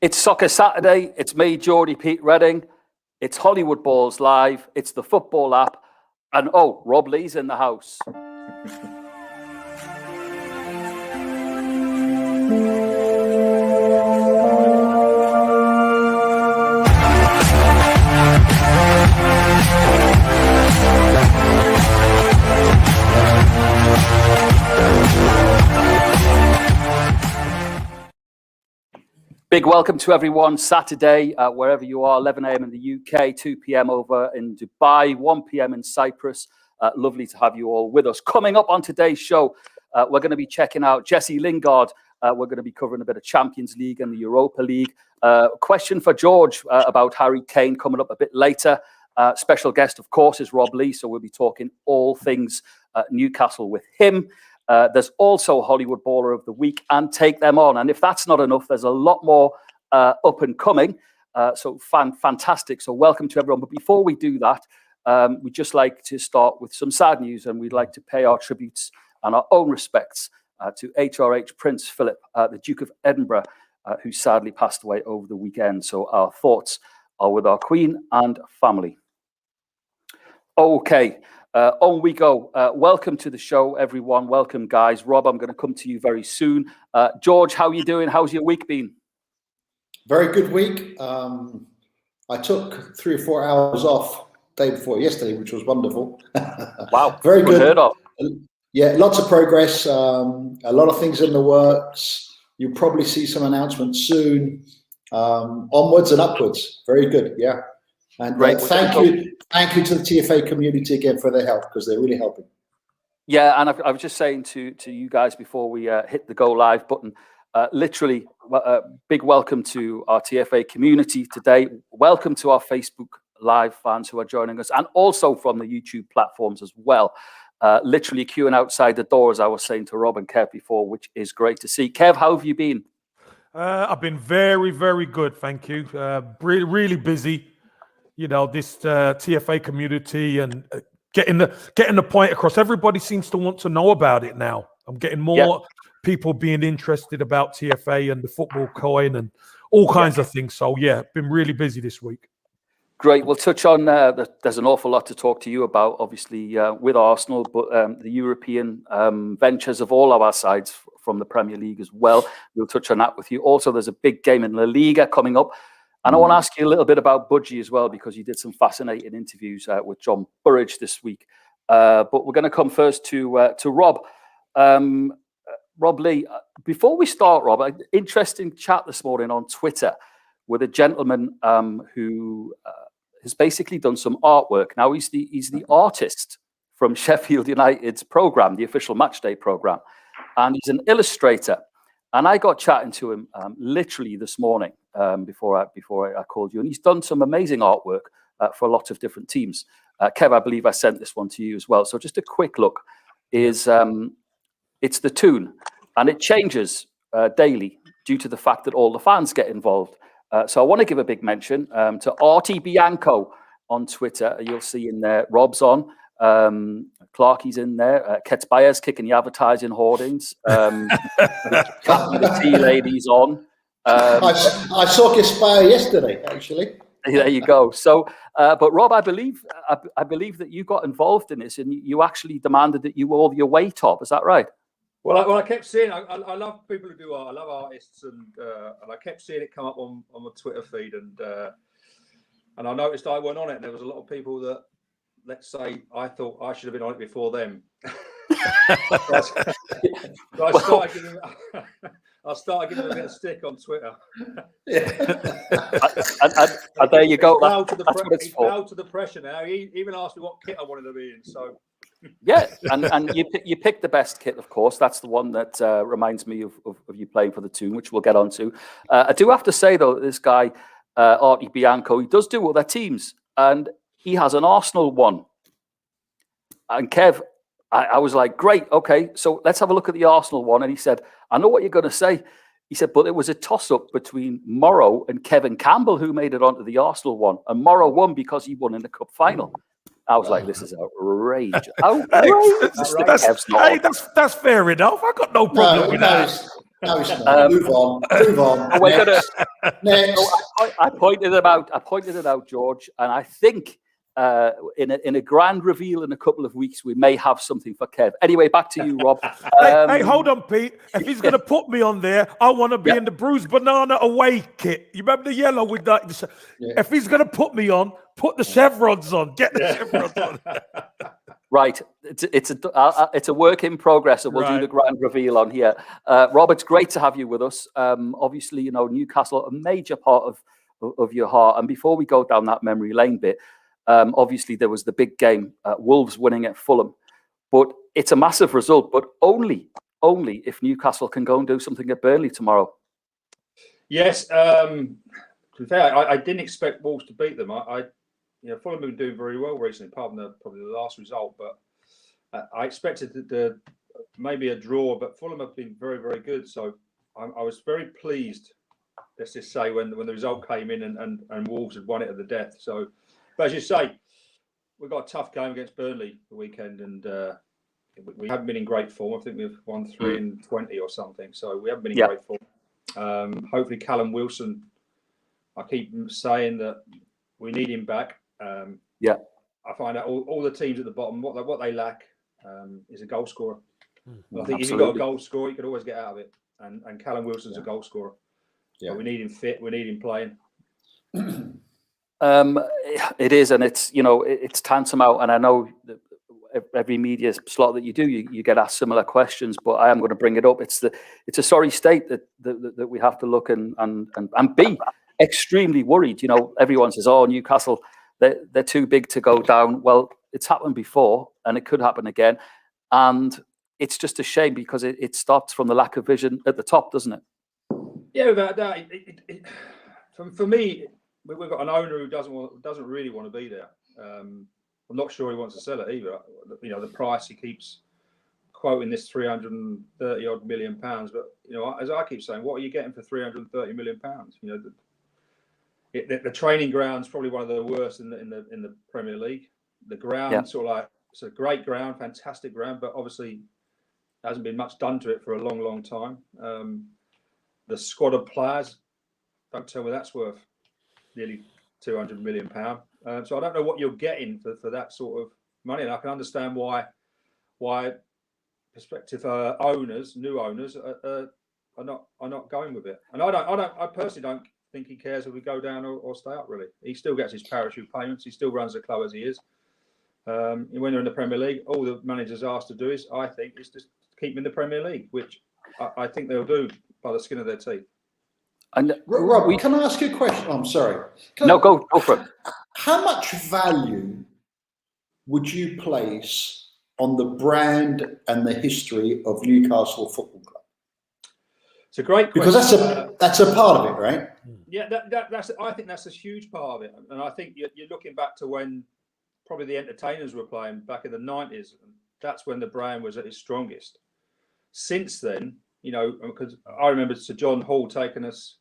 It's Soccer Saturday. It's me, Geordie Pete Redding. It's Hollywood Balls Live. It's the football app. And oh, Rob Lee's in the house. Big welcome to everyone. Saturday, wherever you are, 11 a.m. in the UK, 2 p.m. over in Dubai, 1 p.m. in Cyprus. Lovely to have you all with us. Coming up on today's show, we're going to be checking out Jesse Lingard. We're going to be covering a bit of Champions League and the Europa League. Question for George about Harry Kane coming up a bit later. Special guest, of course, is Rob Lee, so we'll be talking all things Newcastle with him. There's also Hollywood Baller of the Week and Take Them On. And if that's not enough, there's a lot more up and coming. So fantastic. So welcome to everyone. But before we do that, we'd just like to start with some sad news. And we'd like to pay our tributes and our own respects to HRH Prince Philip, the Duke of Edinburgh, who sadly passed away over the weekend. So our thoughts are with our Queen and family. Okay. On we go. Welcome to the show, everyone. Welcome, guys. Rob, I'm going to come to you very soon. George, how are you doing? How's your week been? Very good week. I took 3 or 4 hours off day before yesterday, which was wonderful. Wow. Very good. Unheard of. Yeah, lots of progress. A lot of things in the works. You'll probably see some announcements soon. Onwards and upwards. Very good. Yeah. And thank you to the TFA community again for their help, because they're really helping. Yeah, and I was just saying to you guys before we hit the go live button, literally, big welcome to our TFA community today. Welcome to our Facebook Live fans who are joining us, and also from the YouTube platforms as well. Literally queuing outside the door, as I was saying to Rob and Kev before, which is great to see. Kev, how have you been? I've been very, very good, thank you. Really busy. You know, this TFA community and getting the point across. Everybody seems to want to know about it now. I'm getting more people being interested about TFA and the football coin and all kinds of things. So, yeah, been really busy this week. Great. We'll touch on, there's an awful lot to talk to you about, obviously, with Arsenal, but the European ventures of all of our sides from the Premier League as well. We'll touch on that with you. Also, there's a big game in La Liga coming up. And I want to ask you a little bit about Budgie as well, because you did some fascinating interviews with John Burridge this week. But we're going to come first to Rob. Rob Lee, before we start, Rob, an interesting chat this morning on Twitter with a gentleman who has basically done some artwork. Now, he's the artist from Sheffield United's programme, the official matchday programme. And he's an illustrator. And I got chatting to him literally this morning before I called you. And he's done some amazing artwork for a lot of different teams. Kev, I believe I sent this one to you as well. So just a quick look is it's the Toon. And it changes daily due to the fact that all the fans get involved. So I want to give a big mention to Artie Bianco on Twitter. You'll see in there, Rob's on. Clarkie's in there. Kets Byers kicking the advertising hoardings. The tea ladies on. I saw Gaspar yesterday, actually. There you go. So, but Rob, I believe that you got involved in this, and you actually demanded that you wore your weight up. Is that right? Well, I kept seeing. I love people who do art. I love artists, and I kept seeing it come up on my Twitter feed, and I noticed I went on it. And there was a lot of people that, let's say, I thought I should have been on it before them. So I started giving them a bit of stick on Twitter. And there you go. That's what it's for. He's bowed to the pressure now. He even asked me what kit I wanted to be in. So. Yeah, and you picked the best kit, of course. That's the one that reminds me of you playing for the Toon, which we'll get on to. I do have to say, though, this guy, Artie Bianco, he does do other teams, and he has an Arsenal one. And Kev, I was like, great, okay, so let's have a look at the Arsenal one. And he said, I know what you're going to say. He said, but it was a toss-up between Morrow and Kevin Campbell, who made it onto the Arsenal one. And Morrow won because he won in the cup final. I was like, this is outrageous. That's fair enough. I got no problem with that. No, it's not. Move on. We're Next. Next. So I pointed it out, George, and I think in a grand reveal in a couple of weeks we may have something for Kev. Anyway, back to you, Rob. Hey, hold on, Pete. If he's going to put me on there, I want to be in the Bruised Banana away kit. You remember the yellow with that? Yeah. If he's going to put me on, put the chevrons on. Get the chevrons on. Right, it's a work in progress, and we'll do the grand reveal on here. Rob, it's great to have you with us. Obviously, you know, Newcastle, a major part of your heart. And before we go down that memory lane bit, obviously there was the big game, Wolves winning at Fulham, but it's a massive result. But only if Newcastle can go and do something at Burnley tomorrow. Yes, to be fair, I didn't expect Wolves to beat them. Fulham have been doing very well recently, apart from probably the last result. But I expected maybe a draw, but Fulham have been very, very good. So I was very pleased, let's just say, when the result came in and Wolves had won it at the death. So, but as you say, we've got a tough game against Burnley the weekend, and we haven't been in great form. I think we've won 3 and 20 or something. So we haven't been in great form. Hopefully, Callum Wilson. I keep saying that we need him back. I find out all the teams at the bottom, what they lack is a goal scorer. I think if you've got a goal scorer, you can always get out of it. And Callum Wilson's a goal scorer. Yeah. So we need him fit. We need him playing. It is, and it's tantamount. And I know that every media slot that you do, you get asked similar questions, but I am going to bring it up. It's a sorry state that we have to look and be extremely worried. You know, everyone says, "Oh, Newcastle, they're too big to go down." Well, it's happened before, and it could happen again. And it's just a shame because it starts from the lack of vision at the top, doesn't it? Yeah, without doubt. For me, we've got an owner who doesn't really want to be there. I'm not sure he wants to sell it either. You know, the price he keeps quoting this 330 odd million pounds, but you know, as I keep saying, what are you getting for 330 million pounds? You know, the training ground's probably one of the worst in the Premier League. The ground sort of like, it's a great ground, fantastic ground, but obviously there hasn't been much done to it for a long, long time. The squad of players, don't tell me that's worth nearly 200 million pounds. So I don't know what you're getting for that sort of money, and I can understand why prospective owners, new owners, are not going with it. And I personally don't think he cares if we go down or stay up. Really, he still gets his parachute payments. He still runs the club as he is. When they're in the Premier League, all the manager's asked to do is just keep him in the Premier League, which I think they'll do by the skin of their teeth. And Rob, can I ask you a question? I'm sorry. Go for it. How much value would you place on the brand and the history of Newcastle Football Club? It's a great question. Because that's a part of it, right? Yeah, I think that's a huge part of it. And I think you're looking back to when probably the entertainers were playing back in the 90s. And that's when the brand was at its strongest. Since then, you know, because I remember Sir John Hall taking us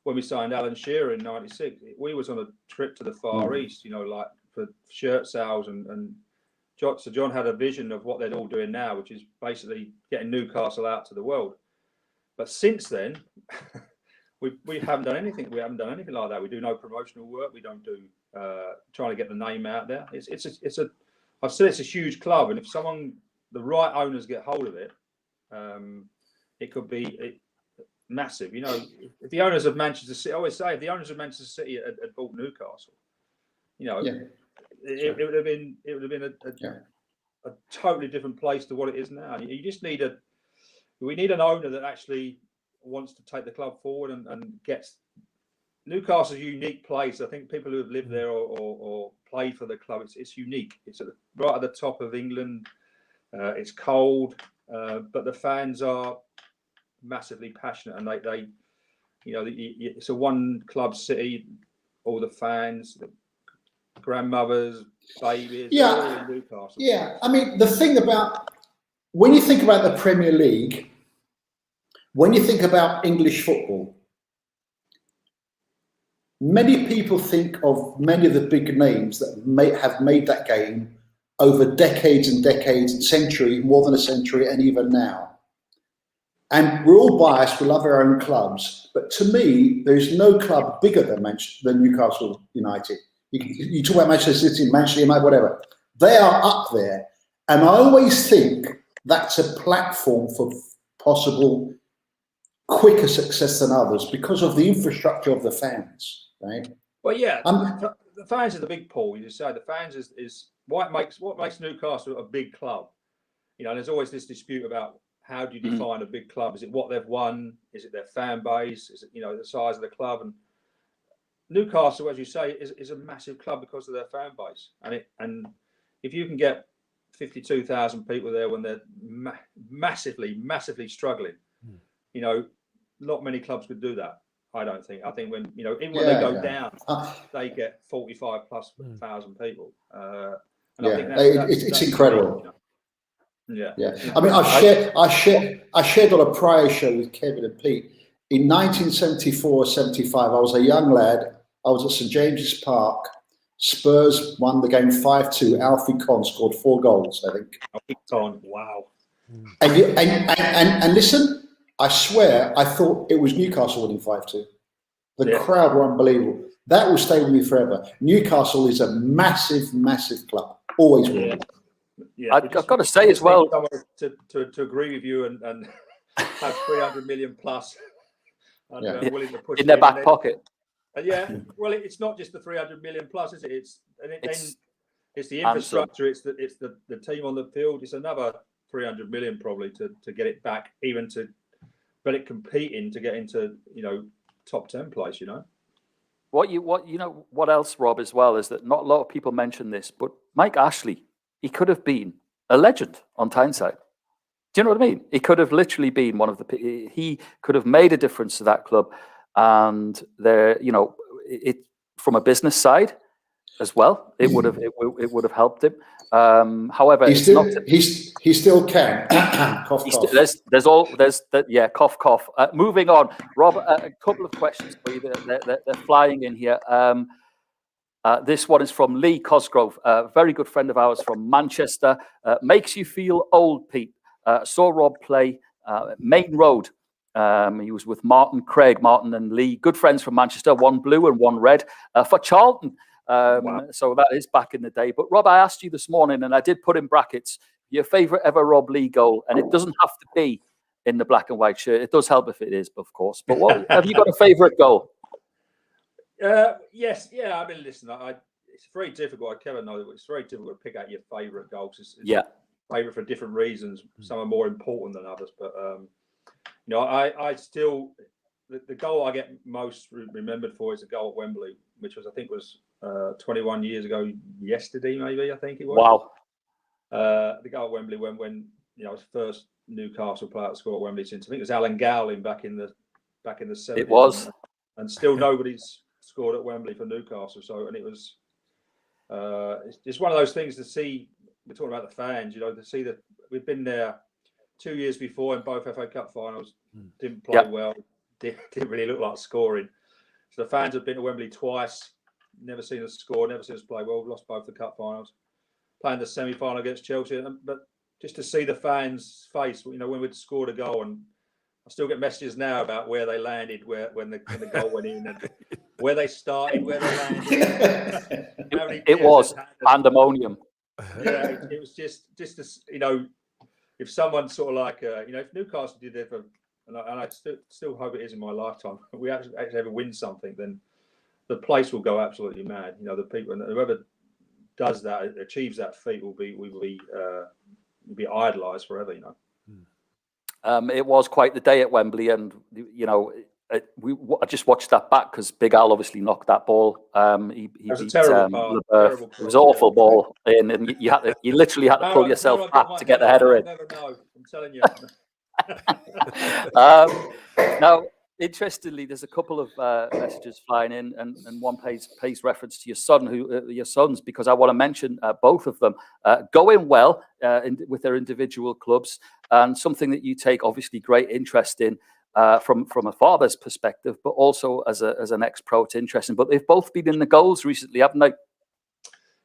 when we signed Alan Shearer in '96. We was on a trip to the Far East, you know, like for shirt sales, and Sir John had a vision of what they're all doing now, which is basically getting Newcastle out to the world. But since then, we haven't done anything. We haven't done anything like that. We do no promotional work. We don't do trying to get the name out there. I've said it's a huge club, and if the right owners get hold of it, it could be massive. You know, if the owners of Manchester City, I always say, if the owners of Manchester City had bought Newcastle, you know, it would have been a totally different place to what it is now. You just need we need an owner that actually wants to take the club forward and gets Newcastle's a unique place. I think people who have lived there or played for the club, it's unique. It's right at the top of England. It's cold, but the fans are massively passionate, and they you know, it's a one club city. All the fans, the grandmothers, babies, all in Newcastle. Yeah, I mean, the thing about when you think about the Premier League, when you think about English football, many people think of many of the big names that have made that game over decades and decades, more than a century, and even now. And we're all biased. We love our own clubs. But to me, there's no club bigger than Newcastle United. You talk about Manchester City, Manchester United, whatever. They are up there. And I always think that's a platform for possible quicker success than others because of the infrastructure of the fans, right? Well, yeah, the fans are the big pull. You say the fans is what makes Newcastle a big club. You know, there's always this dispute about how do you define a big club? Is it what they've won? Is it their fan base? Is it, you know, the size of the club? And Newcastle, as you say, is a massive club because of their fan base. And if you can get 52,000 people there when they're massively struggling, you know, not many clubs could do that. I don't think. I think when, you know, even when they go down, they get 45,000+ people. I think it's incredible. You know? Yeah. I mean, I shared on a prior show with Kevin and Pete. In 1974, 75, I was a young lad. I was at St James's Park. Spurs won the game 5-2. Alfie Conn scored 4 goals, I think. Alfie Conn, wow. And listen, I swear, I thought it was Newcastle winning 5-2. The crowd were unbelievable. That will stay with me forever. Newcastle is a massive, massive club. Always will. Yeah, I've got to say as well, to agree with you and have 300 million plus and willing to push in their back pocket. Well, it's not just the 300 million plus, is it? It's the infrastructure. It's the team on the field. It's another 300 million probably to get it back, even to competing to get into, you know, top 10 place. You know. What else, Rob, as well, is that not a lot of people mention this, but Mike Ashley, he could have been a legend on Tyneside. Do you know what I mean? He could have literally been one of the. He could have made a difference to that club, and there, you know, it from a business side as well. It would have helped him. However, he still can. Cough, cough. Cough, cough. Moving on, Rob. A couple of questions for you. They're flying in here. This one is from Lee Cosgrove, a very good friend of ours from Manchester. Makes you feel old, Pete. Saw Rob play Main Road. He was with Martin and Lee, good friends from Manchester, one blue and one red for Charlton. Wow. So that is back in the day. But Rob, I asked you this morning, and I did put in brackets, your favourite ever Rob Lee goal. And it doesn't have to be in the black and white shirt. It does help if it is, of course. But what have you got a favourite goal? Yes. Yeah. I mean, listen, it's very difficult. Kevin knows it's very difficult to pick out your favourite goals. It's favourite for different reasons. Some are more important than others. But, you know, I still, the goal I get most remembered for is a goal at Wembley, which was, I think, 21 years ago yesterday, maybe, I think it was. Wow. The goal at Wembley when you know, I was first Newcastle player to score at Wembley since, I think it was Alan Gowling back in the 70s. It was. And still nobody's scored at Wembley for Newcastle. So, and it was, it's one of those things to see. We're talking about the fans, you know, to see that we've been there 2 years before in both FA Cup finals, didn't play well, didn't really look like scoring. So the fans have been to Wembley twice, never seen us score, never seen us play well. We've lost both the cup finals, playing the semi-final against Chelsea. But just to see the fans' face, you know, when we'd scored a goal, and I still get messages now about where they landed, when the goal went in, and where they started, where they landed. It was pandemonium. Yeah, it was just you know, if someone sort of like, you know, if Newcastle did it and I still hope it is in my lifetime, if we actually ever win something, then the place will go absolutely mad. You know, the people, and whoever does that, achieves that feat, will be idolised forever. You know. It was quite the day at Wembley, and you know, I just watched that back because Big Al obviously knocked that ball. He was beat, a terrible it was an awful ball, and you literally had to pull yourself back to get the header in. Never know. I'm telling you. Now, interestingly, there's a couple of messages flying in, and one pays reference to your sons, because I want to mention both of them going well with their individual clubs, and something that you take obviously great interest in. From a father's perspective, but also as an ex-pro, it's interesting. But they've both been in the goals recently, haven't they?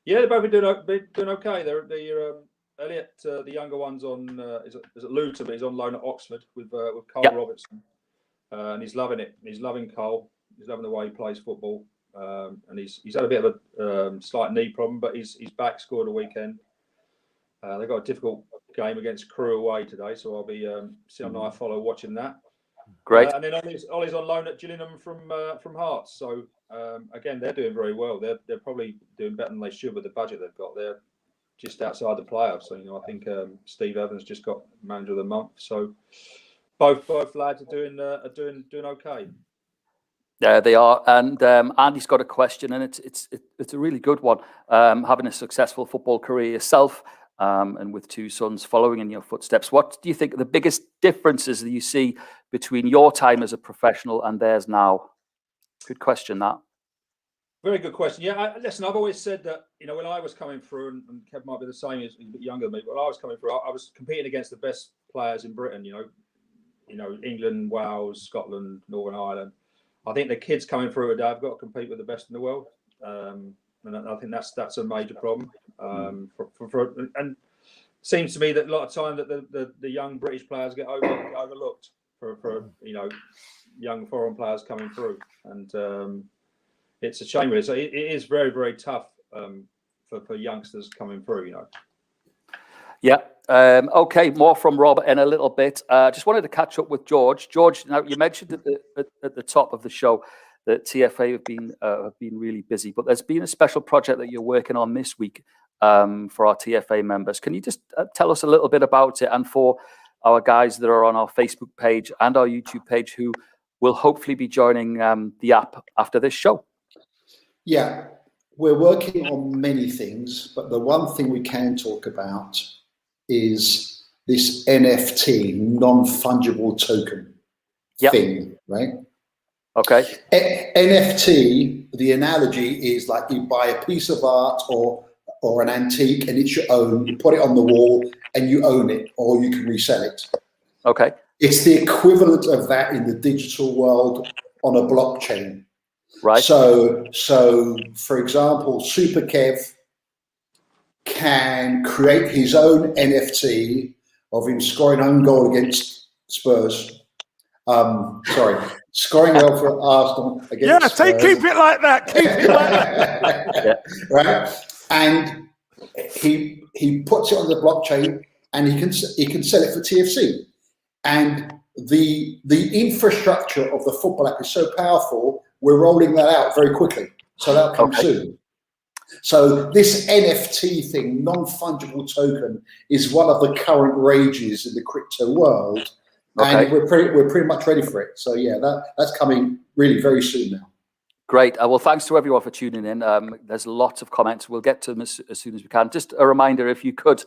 Yeah, they've both been doing okay. Elliot, the younger one's on is at Luton, but he's on loan at Oxford with Cole Robertson, and he's loving it. He's loving Cole. He's loving the way he plays football, and he's had a bit of a slight knee problem, but he's back. Scored a weekend. They've got a difficult game against Crewe away today, so I'll be sitting on iFollow watching that. Great. And then Ollie's on loan at Gillingham from Hearts. So again, they're doing very well. They're probably doing better than they should with the budget they've got. They're just outside the playoffs. So I think Steve Evans just got manager of the month. So both lads are doing okay. Yeah, they are. And Andy's got a question, and it's a really good one. Having a successful football career yourself, and with two sons following in your footsteps, what do you think are the biggest differences that you see between your time as a professional and theirs now? Good question, that. Very good question. Yeah, listen, I've always said that, when I was coming through, and Kev might be the same, he's a bit younger than me, but when I was coming through, I was competing against the best players in Britain, England, Wales, Scotland, Northern Ireland. I think the kids coming through today have got to compete with the best in the world. And I think that's a major problem. And it seems to me that a lot of time that the young British players get overlooked for young foreign players coming through. And it's a shame, really. So it is very, very tough for youngsters coming through, Yeah. Okay, more from Rob in a little bit. Just wanted to catch up with George. George, now you mentioned at the top of the show that TFA have been really busy, but there's been a special project that you're working on this week for our TFA members. Can you just tell us a little bit about it, and for our guys that are on our Facebook page and our YouTube page who will hopefully be joining the app after this show? Yeah, we're working on many things, but the one thing we can talk about is this NFT, non-fungible token thing, right? Okay. NFT, the analogy is like you buy a piece of art or an antique and it's your own, you put it on the wall and you own it, or you can resell it. Okay. It's the equivalent of that in the digital world on a blockchain. Right. So for example, Super Kev can create his own NFT of him scoring own goal against Spurs. Scoring goal for Arsenal against Spurs. Keep it like that. Keep it like that. Right? And he puts it on the blockchain, and he can sell it for TFC. And the infrastructure of the football app is so powerful, we're rolling that out very quickly. So that'll come soon. So this NFT thing, non-fungible token, is one of the current rages in the crypto world. And we're pretty much ready for it. So yeah, that's coming really very soon now. Great. Well, thanks to everyone for tuning in. There's lots of comments. We'll get to them as soon as we can. Just a reminder, if you could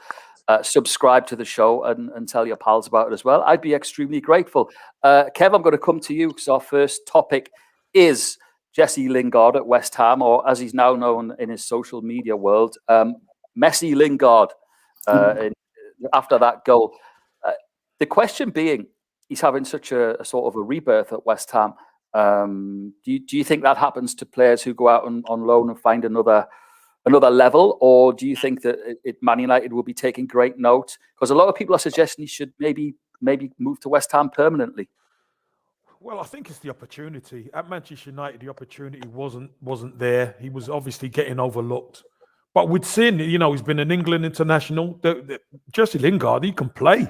subscribe to the show and tell your pals about it as well, I'd be extremely grateful. Kev, I'm going to come to you because our first topic is Jesse Lingard at West Ham, or as he's now known in his social media world, Messi Lingard, after that goal. The question being, he's having such a sort of a rebirth at West Ham. Do you think that happens to players who go out on loan and find another level, or do you think that Man United will be taking great note? Because a lot of people are suggesting he should maybe move to West Ham permanently. Well, I think it's the opportunity. At Manchester United, the opportunity wasn't there. He was obviously getting overlooked. But we'd seen, he's been an England international. Jesse Lingard, he can play.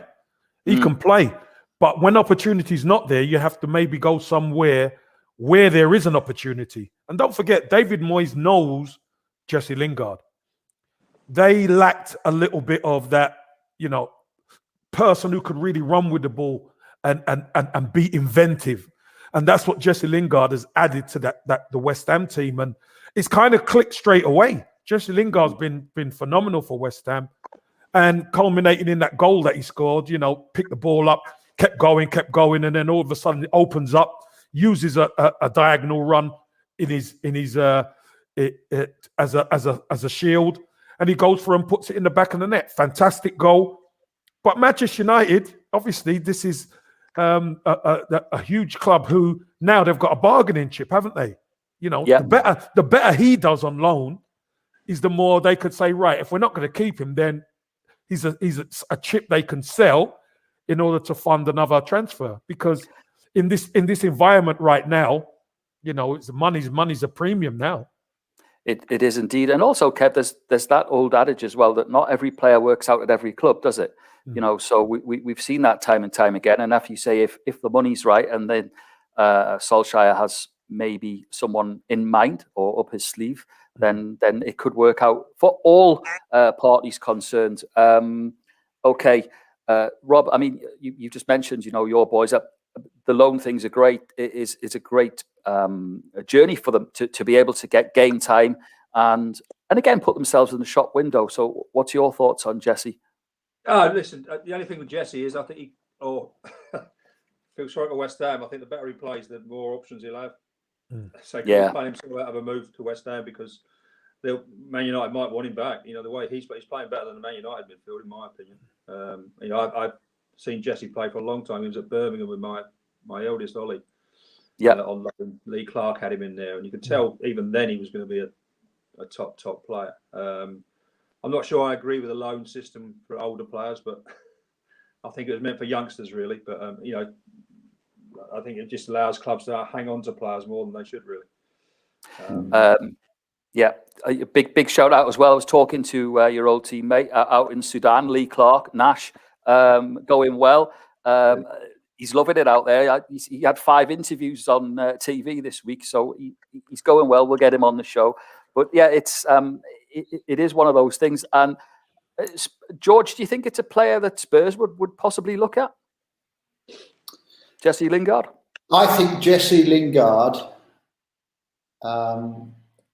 He can play. But when opportunity's not there, you have to maybe go somewhere where there is an opportunity. And don't forget, David Moyes knows Jesse Lingard. They lacked a little bit of that, person who could really run with the ball and be inventive. And that's what Jesse Lingard has added to the West Ham team. And it's kind of clicked straight away. Jesse Lingard's been phenomenal for West Ham, and culminating in that goal that he scored, picked the ball up, kept going, and then all of a sudden it opens up, uses a diagonal run as a shield, and he goes for and puts it in the back of the net. Fantastic goal. But Manchester United, obviously, this is a huge club who now they've got a bargaining chip, haven't they? The better he does on loan is the more they could say, right, if we're not going to keep him, then he's a chip they can sell in order to fund another transfer. Because in this environment right now, it's money's a premium now. It is indeed. And also, Kev, there's that old adage as well that not every player works out at every club, does it? So we've seen that time and time again. And if you say if the money's right, and then Solskjaer has maybe someone in mind or up his sleeve, then it could work out for all parties concerned. Okay, Rob. I mean, you just mentioned, your boys. The loan things are great. It is a great journey for them to be able to get game time and again put themselves in the shop window. So, what's your thoughts on Jesse? Listen, the only thing with Jesse is I think feel sorry for West Ham. I think the better he plays, the more options he'll have. So he'll play himself out of a move to West Ham because Man United might want him back. The way he's playing better than the Man United midfield, in my opinion. I've seen Jesse play for a long time. He was at Birmingham with my eldest Ollie. Yeah. On loan. Lee Clark had him in there, and you could tell even then he was going to be a top player. I'm not sure I agree with the loan system for older players, but I think it was meant for youngsters really. But I think it just allows clubs to hang on to players more than they should really. A big shout out as well. I was talking to your old teammate out in Sudan, Lee Clark, Nash, going well. He's loving it out there. He had 5 interviews on TV this week, so he's going well. We'll get him on the show. But yeah, it is one of those things. And George, do you think it's a player that Spurs would possibly look at? Jesse Lingard? I think Jesse Lingard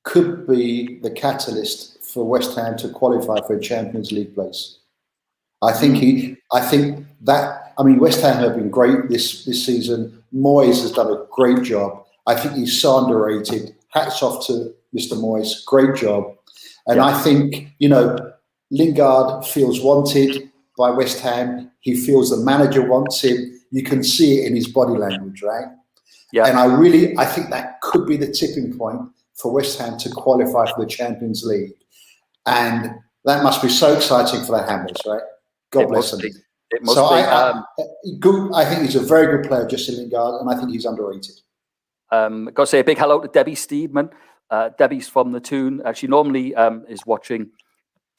could be the catalyst for West Ham to qualify for a Champions League place. West Ham have been great this season. Moyes has done a great job. I think he's so underrated. Hats off to Mr. Moyes. Great job. And I think, Lingard feels wanted by West Ham. He feels the manager wants him. You can see it in his body language, right? Yeah. And I think that could be the tipping point for West Ham to qualify for the Champions League. And that must be so exciting for the Hammers, right? God bless them. It must be. I think he's a very good player, Jesse Lingard, and I think he's underrated. Got to say a big hello to Debbie Steedman. Debbie's from the Toon. She normally is watching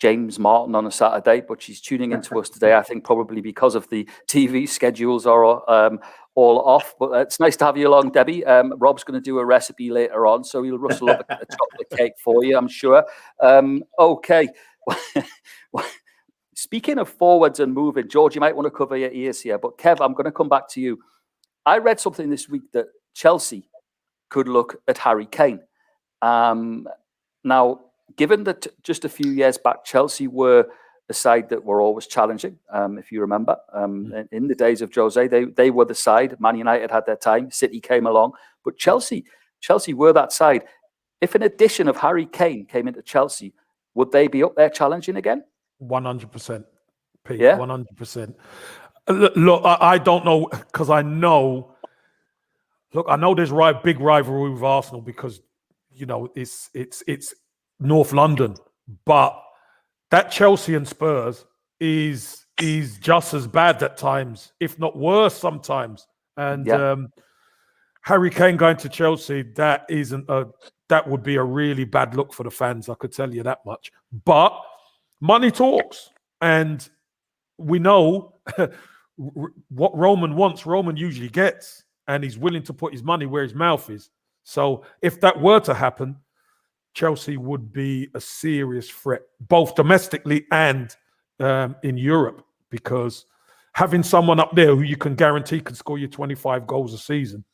James Martin on a Saturday, but she's tuning into us today, I think probably because of the TV schedules are all off. But it's nice to have you along, Debbie. Rob's going to do a recipe later on, so he'll rustle up a chocolate cake for you, I'm sure. Okay. Speaking of forwards and moving, George, you might want to cover your ears here, but Kev, I'm going to come back to you. I read something this week that Chelsea could look at Harry Kane. Now, given that just a few years back, Chelsea were a side that were always challenging, if you remember. In the days of Jose, they were the side. Man United had their time. City came along. But Chelsea were that side. If an addition of Harry Kane came into Chelsea, would they be up there challenging again? 100%. Pete, yeah? 100%. Look, I don't know, because I know there's big rivalry with Arsenal because, it's North London, but that Chelsea and Spurs is just as bad at times, if not worse sometimes. And Harry Kane going to Chelsea, that would be a really bad look for the fans. I could tell you that much. But money talks, and we know what Roman wants. Roman usually gets, and he's willing to put his money where his mouth is. So if that were to happen, Chelsea would be a serious threat, both domestically and in Europe, because having someone up there who you can guarantee can score you 25 goals a season,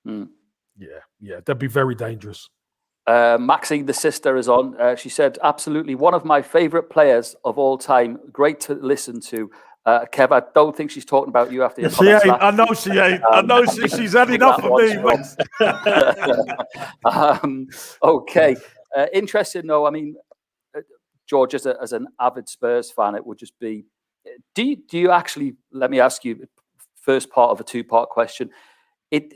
that'd be very dangerous. Maxine, the sister, is on. She said, absolutely, one of my favourite players of all time. Great to listen to. Kev, I don't think she's talking about you after your comments. I know she ain't. I know she's had enough of me. Okay. Interesting, though. I mean, George, as an avid Spurs fan, it would just be. Do you actually? Let me ask you. First part of a 2-part question. It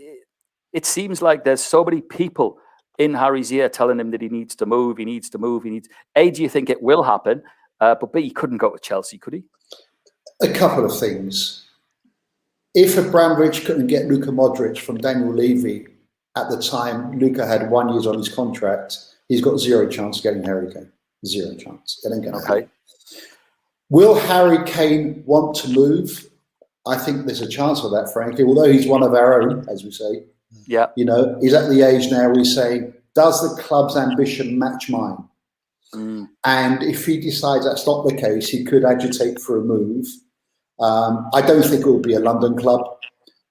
seems like there's so many people in Harry's ear telling him that he needs to move. Do you think it will happen? but B, he couldn't go to Chelsea, could he? A couple of things. If Abramovich couldn't get Luka Modric from Daniel Levy at the time Luka had 1 year on his contract, he's got zero chance of getting Harry Kane. Zero chance. It ain't gonna happen. Will Harry Kane want to move? I think there's a chance of that, frankly, although he's one of our own, as we say. Yeah. You know, he's at the age now we say, does the club's ambition match mine? And if he decides that's not the case, he could agitate for a move. I don't think it will be a London club.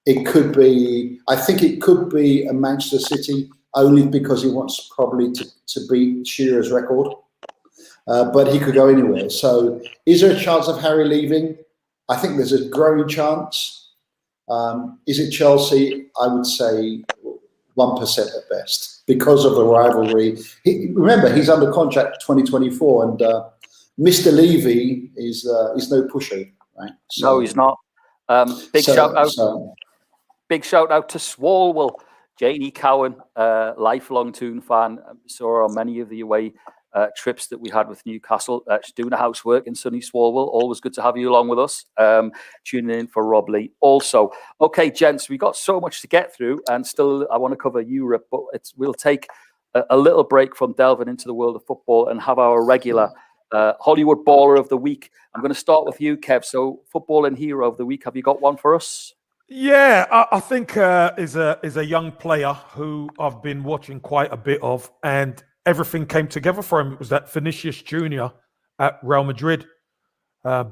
It could be, I think it could be a Manchester City, only because he wants probably to beat Shearer's record. But he could go anywhere. So is there a chance of Harry leaving? I think there's a growing chance. Is it Chelsea? I would say 1% at best because of the rivalry. Remember, he's under contract 2024, and Mr. Levy is no pusher, right? So, no, he's not. Big shout out to Swalwell, Janie Cowan, lifelong Toon fan. Saw on many of the away trips that we had with Newcastle. She's doing the housework in sunny Swalwell. Always good to have you along with us. Tuning in for Rob Lee. Also, okay, gents, we got so much to get through, and still I want to cover Europe, but we'll take a little break from delving into the world of football and have our regular Hollywood Baller of the Week. I'm going to start with you, Kev. So, football and hero of the week. Have you got one for us? Yeah, I think is a young player who I've been watching quite a bit of, and everything came together for him. It was that Vinicius Junior at Real Madrid.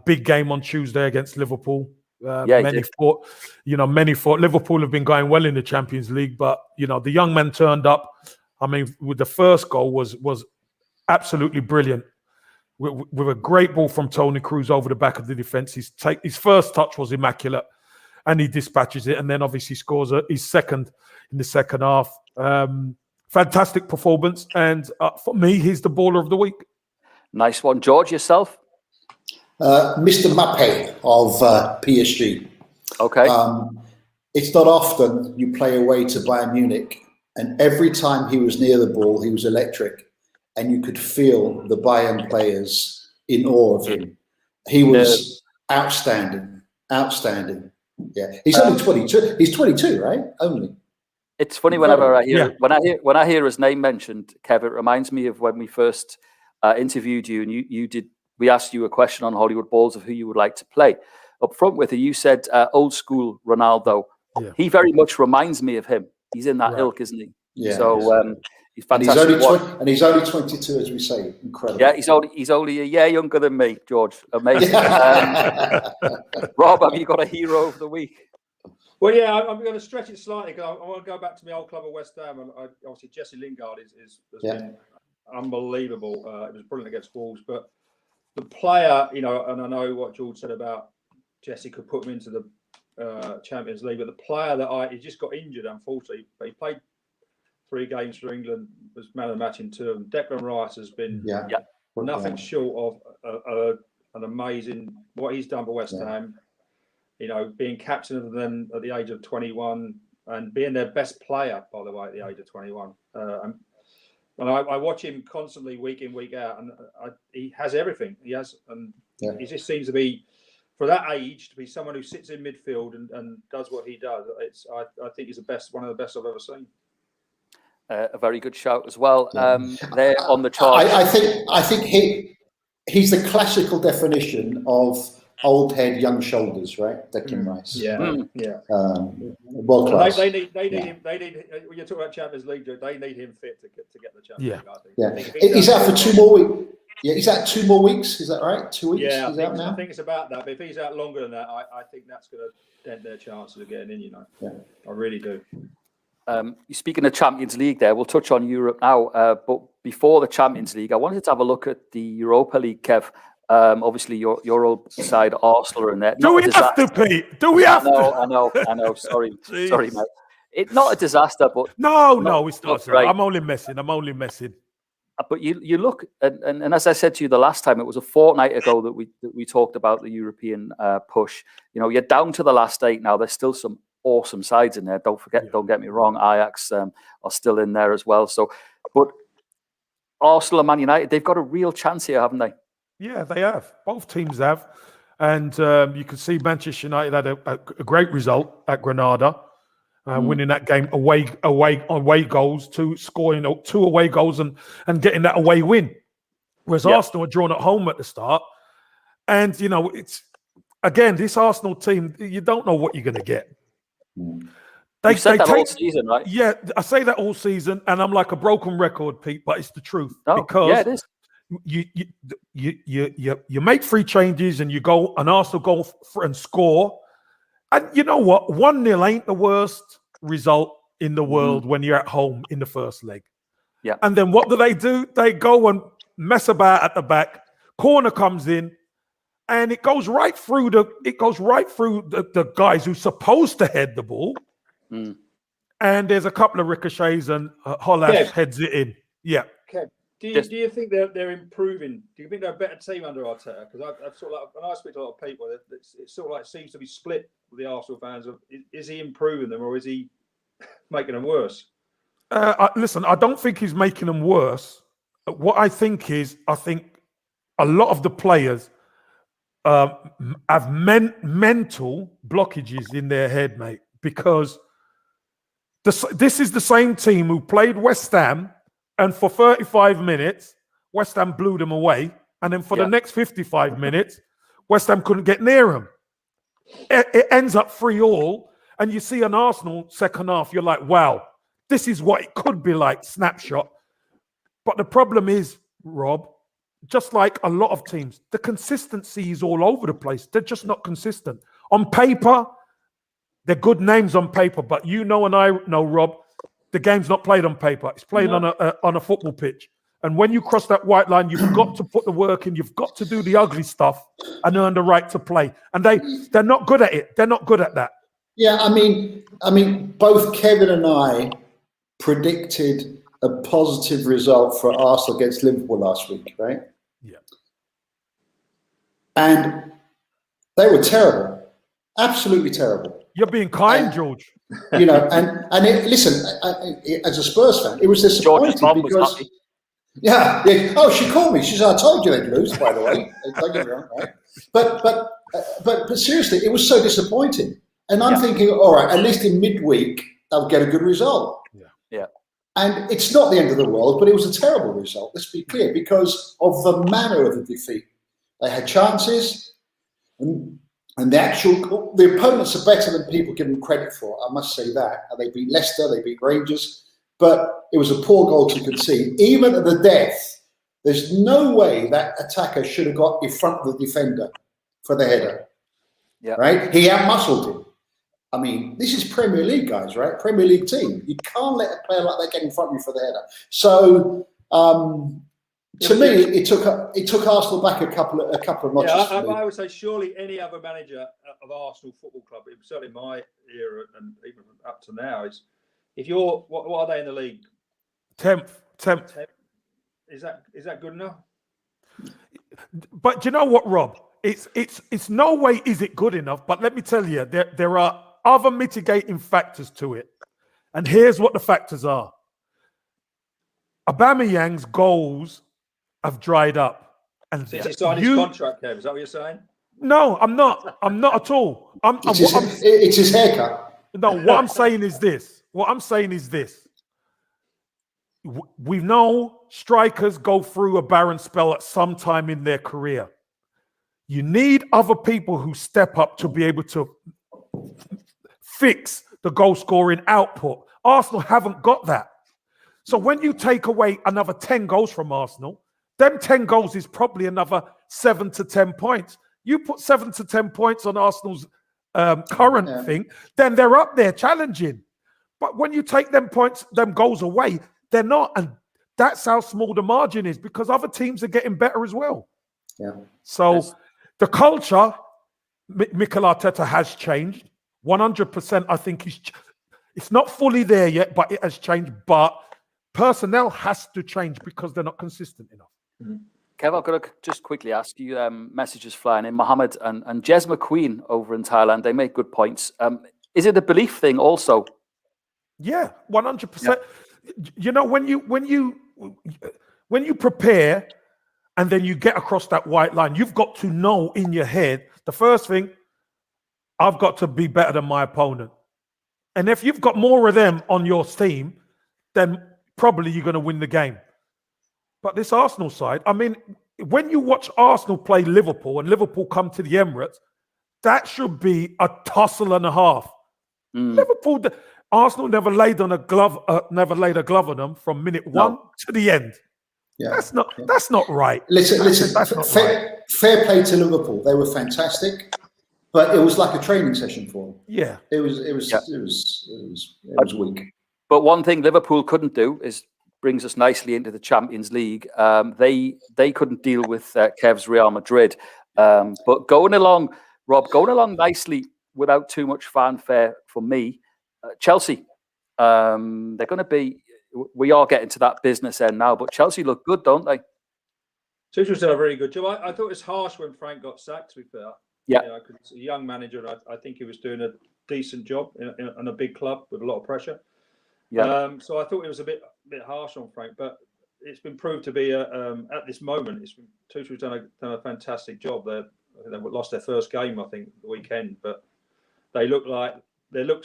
Big game on Tuesday against Liverpool. Many thought Liverpool have been going well in the Champions League, but the young man turned up. I mean, with the first goal was absolutely brilliant. With a great ball from Toni Kroos over the back of the defense. His first touch was immaculate, and he dispatches it, and then obviously scores his second in the second half. Fantastic performance, and for me, he's the baller of the week. Nice one. George, yourself? Mr. Mbappe of PSG. Okay. It's not often you play away to Bayern Munich, and every time he was near the ball, he was electric, and you could feel the Bayern players in awe of him. He was outstanding. Yeah, he's only 22. He's 22, right? Only. It's funny whenever I hear when I hear his name mentioned, Kev. It reminds me of when we first interviewed you, and we asked you a question on Hollywood Balls of who you would like to play. Up front with it, you said old school Ronaldo. Yeah. He very much reminds me of him. He's in that ilk, isn't he? Yeah. So he's fantastic. And he's only 22, as we say. Incredible. Yeah, he's only a year younger than me, George. Amazing. Rob, have you got a hero of the week? Well, yeah, I'm going to stretch it slightly because I want to go back to my old club of West Ham. And obviously, Jesse Lingard has been unbelievable. It was brilliant against Wolves, but the player, and I know what George said about Jesse could put him into the Champions League, but the player he just got injured, unfortunately, but he played 3 games for England, was man of the match in 2 of them. Declan Rice has been nothing short of an amazing, what he's done for West Ham. Being captain of them at the age of 21 and being their best player, by the way, at the age of 21. And I watch him constantly, week in, week out, and he has everything. He he just seems to be, for that age, to be someone who sits in midfield and does what he does. I think he's one of the best I've ever seen. A very good shout as well. There on the chart. I think he's the classical definition of old head, young shoulders, right? Declan Rice. World class. They need him. They need. When you're talking about Champions League, they need him fit to get the Champions League. I think. He's out for 2 more weeks. Yeah, he's out 2 more weeks. Is that right? 2 weeks. Yeah, I think it's about that. But if he's out longer than that, I think that's going to dent their chances of getting in. I really do. Speaking of Champions League, we'll touch on Europe now. But before the Champions League, I wanted to have a look at the Europa League, Kev. Obviously, your old side, Arsenal, are in there. Do we have to, Pete? Do we have to? I know. Sorry, mate. It's not a disaster, but no, it's not. Right. I'm only messing. But you look, and as I said to you the last time, it was a fortnight ago that we talked about the European push. You're down to the last 8 now. There's still some awesome sides in there. Don't get me wrong. Ajax are still in there as well. So, but Arsenal and Man United, they've got a real chance here, haven't they? Yeah, they have. Both teams have. And you can see Manchester United had a great result at Granada, winning that game away goals, scoring 2 away goals and getting that away win. Whereas Arsenal were drawn at home at the start. And, you know, it's, again, this Arsenal team, you don't know what you're going to get. You've said that all season, right? Yeah, I say that all season, and I'm like a broken record, Pete, but it's the truth. Oh, because yeah, it is. You make 3 changes and you go, and Arsenal go and score. And you know what? 1-0 ain't the worst result in the world when you're at home in the first leg. Yeah. And then what do? They go and mess about at the back. Corner comes in, and it goes right through the guys who's supposed to head the ball. And there's a couple of ricochets, and Holland heads it in. Yeah. Kev, do you think they're improving? Do you think they're a better team under Arteta? Because I've sort of like, when I speak to a lot of people, it sort of like seems to be split with the Arsenal fans. Is he improving them, or is he making them worse? Listen, I don't think he's making them worse. What I think is, I think a lot of the players have mental blockages in their head, mate, because this is the same team who played West Ham, and for 35 minutes, West Ham blew them away. And then for the next 55 minutes, West Ham couldn't get near them. It ends up 3-3. And you see an Arsenal second half, you're like, wow, this is what it could be like, snapshot. But the problem is, Rob, just like a lot of teams, the consistency is all over the place. They're just not consistent. On paper, they're good names on paper, but you know and I know, Rob, the game's not played on paper. It's played on a football pitch. And when you cross that white line, you've got to put the work in. You've got to do the ugly stuff and earn the right to play. And they're not good at it. They're not good at that. Yeah, I mean, both Kevin and I predicted a positive result for Arsenal against Liverpool last week, right? Yeah. And they were terrible, absolutely terrible. You're being kind, George. You know, listen, as a Spurs fan, it was disappointing because. Yeah. Oh, she called me. She said, "I told you they'd lose." By the way, don't get me wrong, right? But seriously, it was so disappointing. And I'm thinking, all right, at least in midweek they'll get a good result. Yeah. And it's not the end of the world, but it was a terrible result. Let's be clear, because of the manner of the defeat. They had chances, and the opponents are better than people give them credit for. I must say that. They beat Leicester, they beat Rangers, but it was a poor goal to concede. Even at the death, there's no way that attacker should have got in front of the defender for the header. Yeah. Right? He outmuscled him. I mean, this is Premier League, guys, right? Premier League team. You can't let a player like that get in front of you for the header. So, to me, it took Arsenal back a couple of notches. Yeah, I would say surely any other manager of Arsenal Football Club, certainly my era and even up to now, is if you're what are they in the league? 10th. Is that good enough? But you know what, Rob? It's no way is it good enough. But let me tell you, there are other mitigating factors to it, and here's what the factors are. Aubameyang's goals have dried up, and since he signed his contract, Kev, is that what you're saying? No, I'm not. I'm not at all. It's his haircut. No, what I'm saying is this. We know strikers go through a barren spell at some time in their career. You need other people who step up to be able to fix the goal scoring output. Arsenal haven't got that. So when you take away another 10 goals from Arsenal, them 10 goals is probably another 7 to 10 points. You put 7 to 10 points on Arsenal's current thing, then they're up there challenging. But when you take them goals away, they're not. And that's how small the margin is, because other teams are getting better as well. Yeah. So the culture, Mikel Arteta has changed. 100%, I think it's not fully there yet, but it has changed. But personnel has to change because they're not consistent enough. Mm-hmm. Kev, I've got to just quickly ask you, messages flying in. Mohammed and Jez McQueen over in Thailand, they make good points. Is it a belief thing also? Yeah, 100%. You know, when you prepare and then you get across that white line. You've got to know in your head, the first thing, I've got to be better than my opponent. And if you've got more of them on your team, then probably you're going to win the game. But this Arsenal side, I mean, when you watch Arsenal play Liverpool and Liverpool come to the Emirates, that should be a tussle and a half. Arsenal never laid a glove on them from minute one to the end. Yeah, that's not right. Listen. That's not right. Fair play to Liverpool. They were fantastic, but it was like a training session for them. Yeah, it was weak. But one thing Liverpool couldn't do brings us nicely into the Champions League. They couldn't deal with Kev's Real Madrid, but going along nicely without too much fanfare for me. Chelsea, they're going to be. We are getting to that business end now, but Chelsea look good, don't they? Tuchel's done a very good job. I thought it was harsh when Frank got sacked, to be fair. Yeah, because it's a young manager. I think he was doing a decent job in a big club with a lot of pressure. Yeah. So I thought it was a bit harsh on Frank, but it's been proved to be at this moment. Tuchel's done a fantastic job. They lost their first game, I think, the weekend, but they look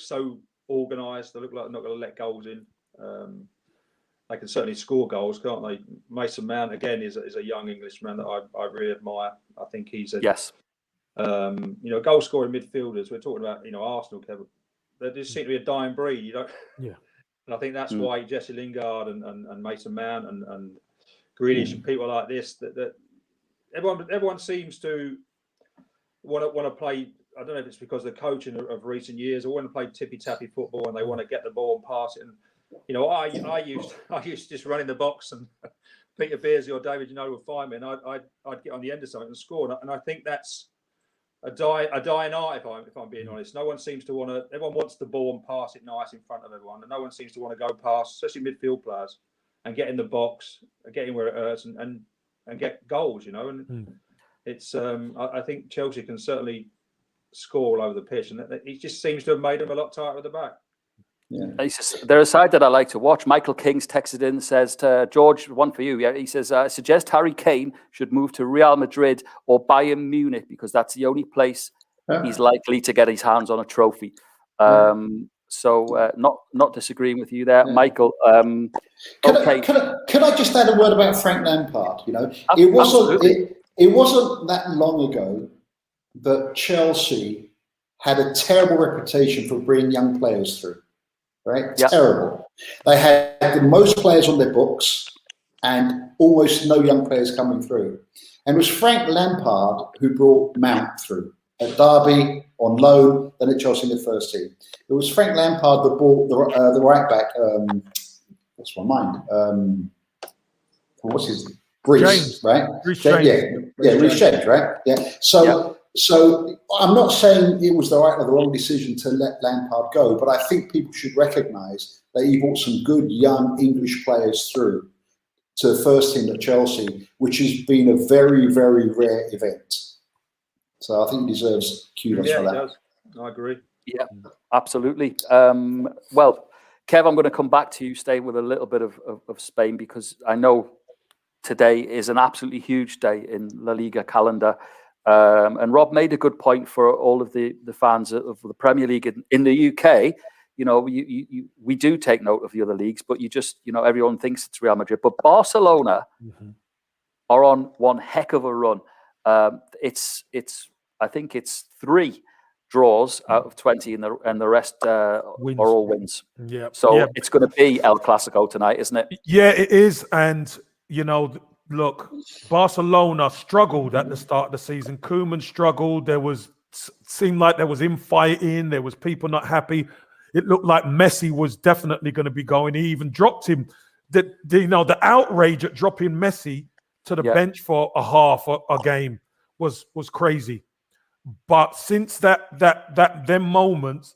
so organised. They look like they're not going to let goals in. They can certainly score goals, can't they? Mason Mount again is a young Englishman that I really admire. I think he's a goal scoring midfielders. We're talking about Arsenal, Kevin. They just seem to be a dying breed. Yeah. And I think that's why Jesse Lingard and Mason Mount and Grealish and people like this that everyone seems to want to play. I don't know if it's because of the coaching of recent years, or want to play tippy-tappy football and they want to get the ball and pass it. And I used to just run in the box and Peter Beardsley or David would find me, and I'd get on the end of something and score. And I think that's a dying art, if I'm being honest. No one seems to want to. Everyone wants the ball and pass it nice in front of everyone, and no one seems to want to go past, especially midfield players, and get in the box, get in where it hurts, and get goals. And it's. I think Chelsea can certainly score all over the pitch, and it just seems to have made them a lot tighter at the back. Yeah, they're a side that I like to watch. Michael King's texted in, says to George, one for you. Yeah, he says, suggest Harry Kane should move to Real Madrid or Bayern Munich because that's the only place he's likely to get his hands on a trophy. So not disagreeing with you there, Michael. Can I just add a word about Frank Lampard? It wasn't that long ago that Chelsea had a terrible reputation for bringing young players through. Right? Yep. Terrible. They had the most players on their books and almost no young players coming through. And it was Frank Lampard who brought Mount through at Derby on loan, then at Chelsea in the first team. It was Frank Lampard that brought the right back. What's my mind? What's his Reece, James, right? Reece James. Reece James, right? Yeah. So I'm not saying it was the right or the wrong decision to let Lampard go, but I think people should recognise that he brought some good young English players through to the first team at Chelsea, which has been a very, very rare event. So I think he deserves kudos for that. He does. I agree. Yeah, absolutely. Well, Kev, I'm going to come back to you, stay with a little bit of Spain, because I know today is an absolutely huge day in La Liga calendar. And Rob made a good point for all of the fans of the Premier League in the UK. We do take note of the other leagues, but everyone thinks it's Real Madrid. But Barcelona are on one heck of a run. I think it's 3 draws out of 20, and the rest are all wins. Yeah. So it's going to be El Clasico tonight, isn't it? Yeah, it is. And look, Barcelona struggled at the start of the season. Koeman struggled. Seemed like there was infighting. There was people not happy. It looked like Messi was definitely going to be going. He even dropped him. The outrage at dropping Messi to the bench for a half a game was crazy. But since them moments,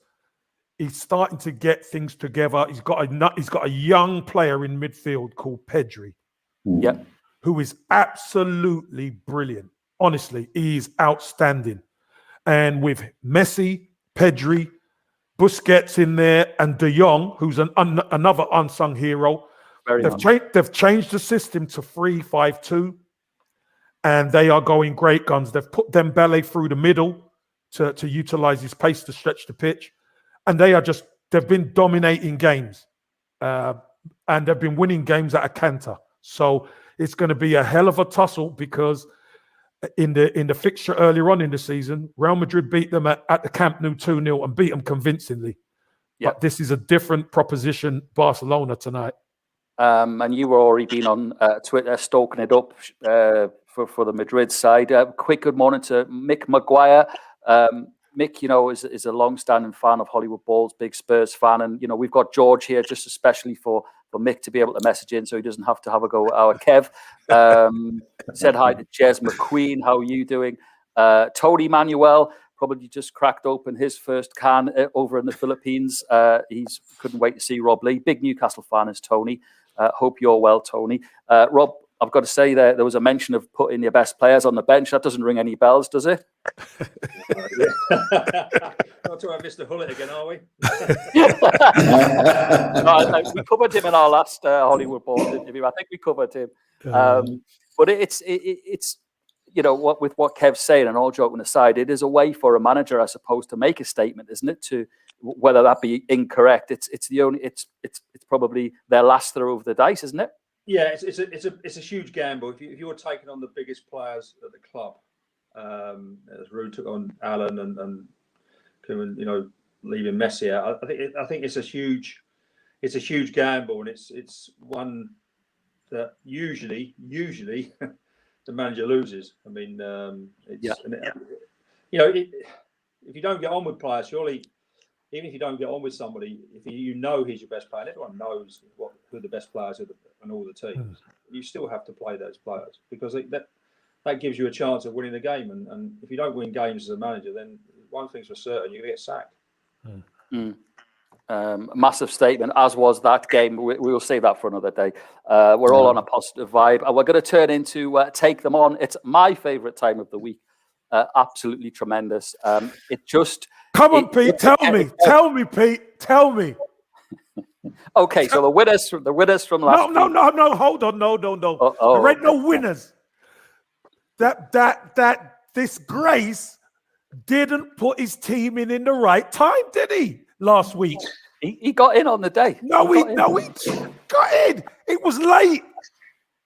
he's starting to get things together. He's got a young player in midfield called Pedri. Yeah. Who is absolutely brilliant. Honestly, he's outstanding. And with Messi, Pedri, Busquets in there, and De Jong, who's another unsung hero, they've changed the system to 3-5-2. and they are going great guns. They've put Dembele through the middle to utilize his pace to stretch the pitch, and they've been dominating games, and they've been winning games at a canter. So it's going to be a hell of a tussle, because in the fixture earlier on in the season, Real Madrid beat them at the Camp Nou 2-0 and beat them convincingly. But this is a different proposition, Barcelona, tonight. And you were already been on Twitter stoking it up for the Madrid side. Quick good morning to Mick Maguire. Mick, is a long-standing fan of Hollywood Balls, big Spurs fan, and we've got George here just especially for Mick to be able to message in, so he doesn't have to have a go at our Kev. Said hi to Jez McQueen. How are you doing? Tony Manuel probably just cracked open his first can over in the Philippines. He's couldn't wait to see Rob Lee. Big Newcastle fan is Tony. Hope you're well, Tony. Rob, I've got to say there was a mention of putting your best players on the bench. That doesn't ring any bells, does it? Not to have Mr. Hullet again, are we? No, we covered him in our last Hollywood Balls interview. I think we covered him. But it's with what Kev's saying, and all joking aside, it is a way for a manager, I suppose, to make a statement, isn't it? To whether that be incorrect, it's probably their last throw of the dice, isn't it? Yeah, it's a huge gamble. If you're taking on the biggest players at the club, as Ruud took on Alan and Koeman, leaving Messi out, I think it's a huge gamble, and it's one that usually the manager loses. I mean, if you don't get on with players, surely, even if you don't get on with somebody, if he's your best player, and everyone knows who the best players are and all the teams, you still have to play those players, because that gives you a chance of winning the game. And if you don't win games as a manager, then one thing's for certain, you're going to get sacked. Massive statement, as was that game. We will save that for another day. We're all on a positive vibe, and we're going to turn into Take Them On. It's my favourite time of the week. Absolutely tremendous. Come on, Pete. Tell me, Pete. Tell me. Okay, so the winners from last week. No. Hold on. No. There ain't no winners. That disgrace didn't put his team in the right time, did he? Last week. He got in on the day. He got in. It was late.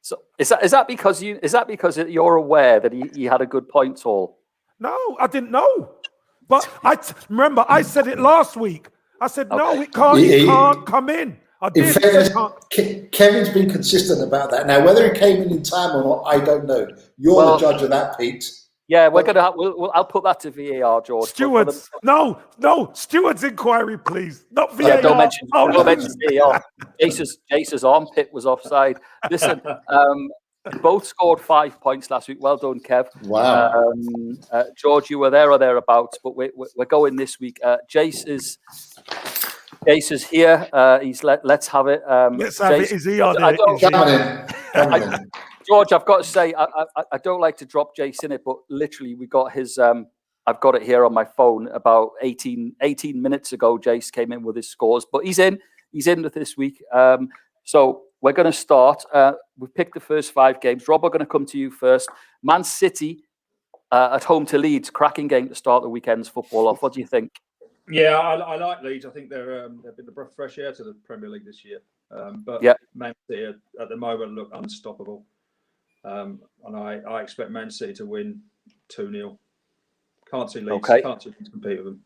So is that because you're aware that he had a good point haul? No, I didn't know. But I said it last week. I said, no, it can't come in. In fairness, Kevin's been consistent about that. Now, whether it came in time or not, I don't know. You're the judge of that, Pete. Yeah, I'll put that to VAR, George. Stewards, no, Stewards inquiry, please. Not VAR. Yeah, don't mention VAR. Jace's armpit was offside. Listen, both scored 5 points last week. Well done, Kev. Wow. George, you were there or thereabouts, but we're going this week. Jace is here. Let's have it. Let's have it. Is he on it? George, I've got to say, I don't like to drop Jace in it, but literally we got his, I've got it here on my phone about 18 minutes ago. Jace came in with his scores, but he's in with this week. So we're going to start. We've picked the first 5 games. Rob, we're going to come to you first. Man City at home to Leeds. Cracking game to start the weekend's football off. What do you think? Yeah, I like Leeds. I think they've been the breath of fresh air to the Premier League this year. But Man City at the moment look unstoppable. And I expect Man City to win 2-0. Can't see Leeds. Okay. Can't see Leeds compete with them.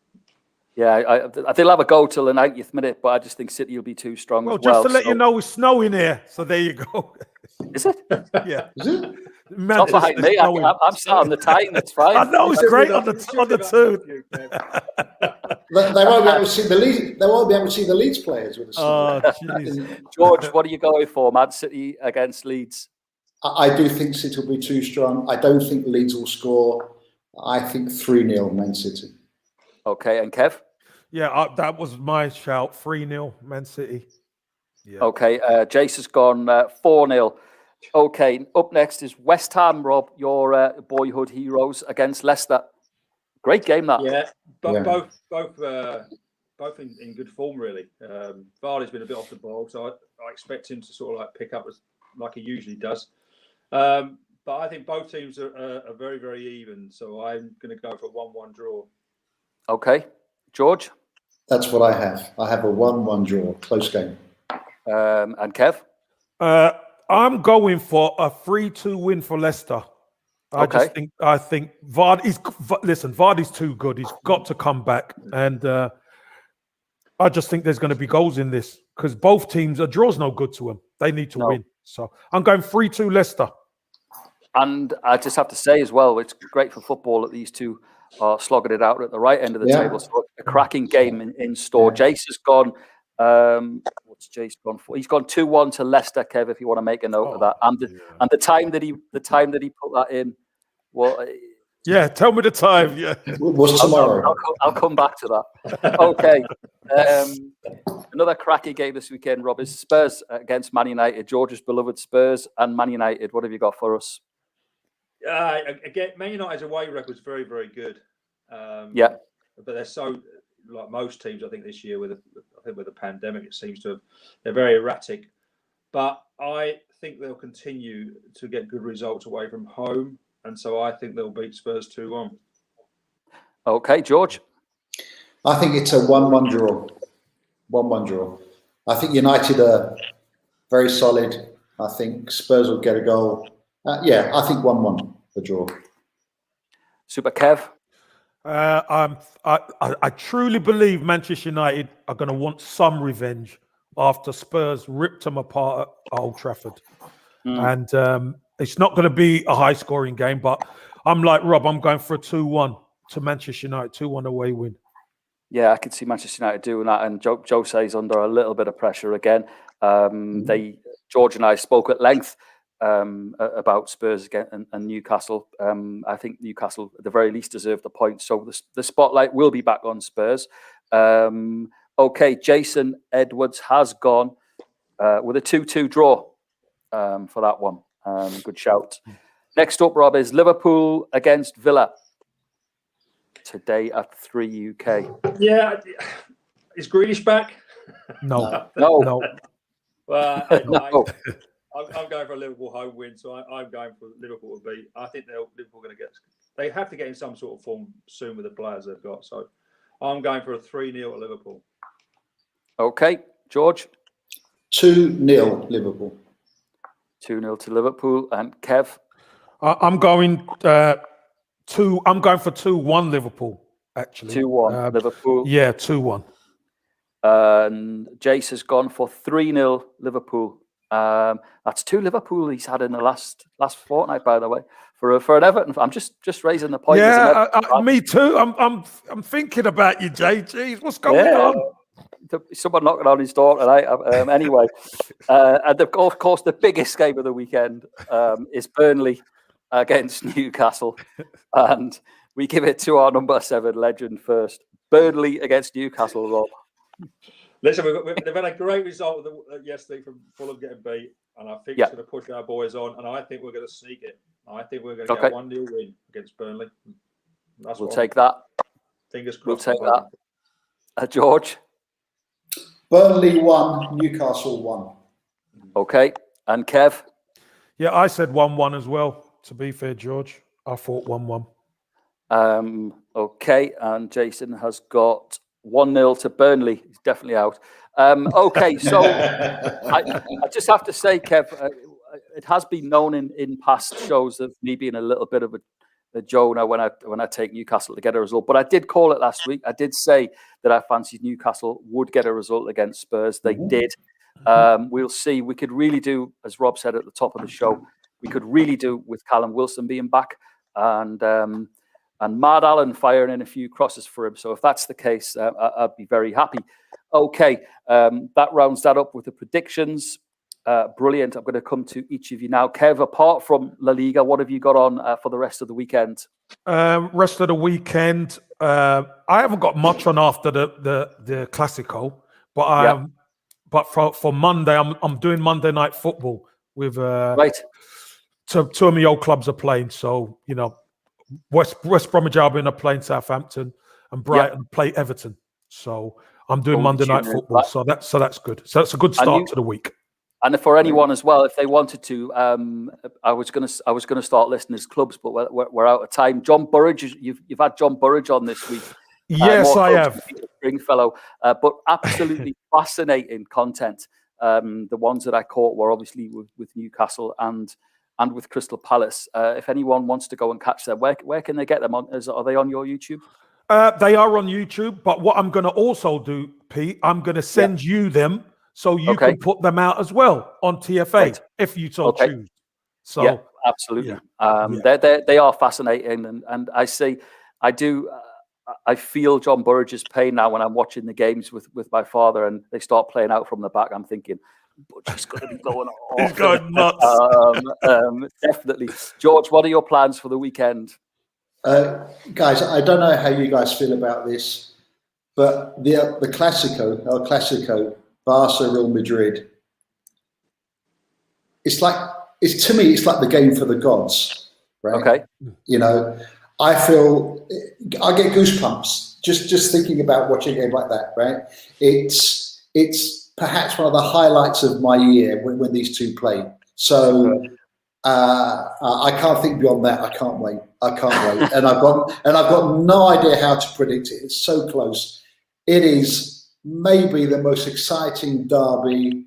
Yeah, they'll have a go till the 90th minute, but I just think City will be too strong. Well, just to let you know, it's snowing here, so there you go. Is it? Yeah. Is it? Not behind me. I'm sat on the Tyne. It's fine. I know it's great on the two. They won't be able to see the Leeds. They won't be able to see the Leeds players with the snow. George, what are you going for? Man City against Leeds. I do think City will be too strong. I don't think Leeds will score. I think 3-0 Man City. Okay, and Kev? Yeah, that was my shout. 3-0 Man City. Yeah. Okay, Jace has gone 4-0. Okay, up next is West Ham, Rob, your boyhood heroes against Leicester. Great game, that. Yeah, both in good form, really. Vardy's been a bit off the ball, so I expect him to sort of like pick up like he usually does. but I think both teams are very, very even. So I'm going to go for a 1-1 draw. Okay. George? That's what I have. I have a 1-1 draw, close game. And Kev? I'm going for a 3-2 win for Leicester. I think Vardy's too good. He's got to come back, and I just think there's going to be goals in this because both teams, a draw's no good to them. They need to win. So I'm going 3-2 Leicester. And I just have to say as well, it's great for football that these two are slogging it out at the right end of the table. So a cracking game in store. Yeah. Jace has gone. What's Jace gone for? He's gone 2-1 to Leicester, Kev. If you want to make a note of that, and the time that he put that in. Well, yeah, tell me the time. Yeah, was tomorrow. I'll come back to that. Okay. Another cracking game this weekend, Rob, is Spurs against Man United. George's beloved Spurs and Man United. What have you got for us? Again, Man United's away record is very, very good. Yeah, but they're so, like most teams, I think this year with the pandemic, it seems they're very erratic. But I think they'll continue to get good results away from home, and so I think they'll beat Spurs 2-1. Okay, George. I think it's a 1-1 draw. 1-1 draw. I think United are very solid. I think Spurs will get a goal. I think 1-1 the draw. Super Kev. I truly believe Manchester United are going to want some revenge after Spurs ripped them apart at Old Trafford. And it's not going to be a high-scoring game, but I'm like Rob. I'm going for a 2-1 to Manchester United, 2-1 away win. Yeah, I can see Manchester United doing that, and Jose's under a little bit of pressure again. George and I spoke at length about Spurs again and Newcastle. I think Newcastle, at the very least, deserve the point. So the spotlight will be back on Spurs. Okay, Jason Edwards has gone with a 2-2 draw for that one. Good shout. Next up, Rob, is Liverpool against Villa today at 3 UK. Yeah, is Grealish back? No. No. Well, No. I'm going for a Liverpool home win, so I'm going for Liverpool to beat. I think Liverpool going to get. They have to get in some sort of form soon with the players they've got. So I'm going for a 3-0 at Liverpool. Okay, George. 2-0 Liverpool. 2-0 to Liverpool, and Kev. I'm going for 2-1 Liverpool. Actually, 2-1 Liverpool. Yeah, 2-1. And Jace has gone for 3-0 Liverpool. That's 2 Liverpool he's had in the last fortnight, by the way. For an Everton, I'm just raising the point. Yeah, me too. I'm thinking about you, Jay. Jeez, what's going on? Someone knocking on his door tonight. Anyway, and of course, the biggest game of the weekend is Burnley against Newcastle, and we give it to our number 7 legend first. Burnley against Newcastle, Rob. Listen, they've had a great result yesterday from Fulham getting beat, and I think it's going to push our boys on, and I think we're going to sneak it. I think we're going to get a 1-0 win against Burnley. We'll take that. Fingers crossed. We'll take that. George? Burnley 1, Newcastle 1. Okay. And Kev? Yeah, I said 1-1 as well, to be fair, George. I thought 1-1. Okay. And Jason has got 1-0 to Burnley. He's definitely out. Okay, so I just have to say, Kev, it has been known in past shows of me being a little bit of a Jonah when I take Newcastle to get a result. But I did call it last week. I did say that I fancied Newcastle would get a result against Spurs. They did. We'll see. We could really do, as Rob said at the top of the show, we could really do with Callum Wilson being back and Mad Allen firing in a few crosses for him. So if that's the case, I'd be very happy. Okay, that rounds that up with the predictions. Brilliant. I'm going to come to each of you now. Kev, apart from La Liga, what have you got on for the rest of the weekend? Rest of the weekend, I haven't got much on after the Clasico, but for Monday, I'm doing Monday night football with right. Two of my old clubs are playing. So West Bromwich Albion are playing Southampton, and Brighton play Everton. So I'm doing Monday night football. So that's good. So that's a good start to the week. And for anyone as well, if they wanted to, I was gonna start listing his clubs, but we're out of time. John Burridge, you've had John Burridge on this week. Yes, I have. Stringfellow, but absolutely fascinating content. The ones that I caught were obviously with Newcastle and with Crystal Palace. If anyone wants to go and catch them, where can they get them on? Are they on your YouTube? They are on YouTube, but what I'm going to also do, Pete, I'm going to send you them so you can put them out as well on TFA if you so choose. So yeah, absolutely. They are fascinating, and I feel John Burridge's pain now when I'm watching the games with my father and they start playing out from the back. I'm thinking, but he's going to be going off. He's going nuts. Definitely. George, what are your plans for the weekend? Guys, I don't know how you guys feel about this, but the Clasico, El Clasico, Barca, Real Madrid, to me, it's like the game for the gods, right? Okay. You know, I get goosebumps just thinking about watching a game like that, right? It's perhaps one of the highlights of my year when these two play. So I can't think beyond that. I can't wait. And I've got no idea how to predict it. It's so close. It is maybe the most exciting derby,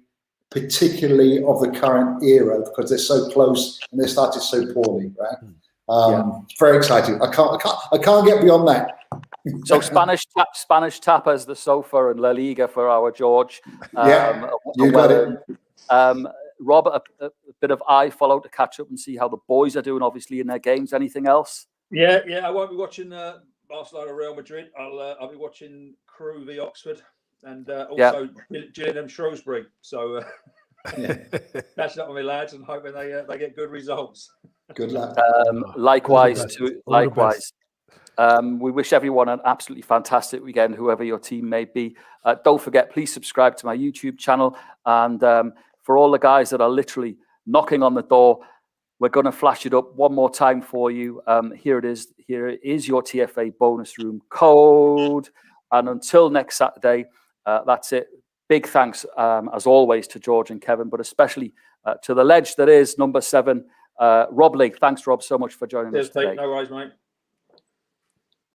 particularly of the current era, because they're so close and they started so poorly, right? Very exciting. I can't get beyond that. So Spanish tapas, the sofa, and La Liga for our George. You got it. Rob, a bit of eye follow to catch up and see how the boys are doing, obviously, in their games. Anything else? Yeah. I won't be watching Barcelona Real Madrid. I'll be watching Crewe v Oxford and also Gillingham Shrewsbury. So catching up with my lads and hoping they get good results. Good luck. Likewise. We wish everyone an absolutely fantastic weekend, whoever your team may be. Don't forget, please subscribe to my YouTube channel. And for all the guys that are literally knocking on the door, we're going to flash it up one more time for you. Here it is. Here is your TFA bonus room code. And until next Saturday, that's it. Big thanks, as always, to George and Kevin, but especially to the ledge that is number 7, Rob Lee. Thanks, Rob, so much for joining us today. No worries, mate.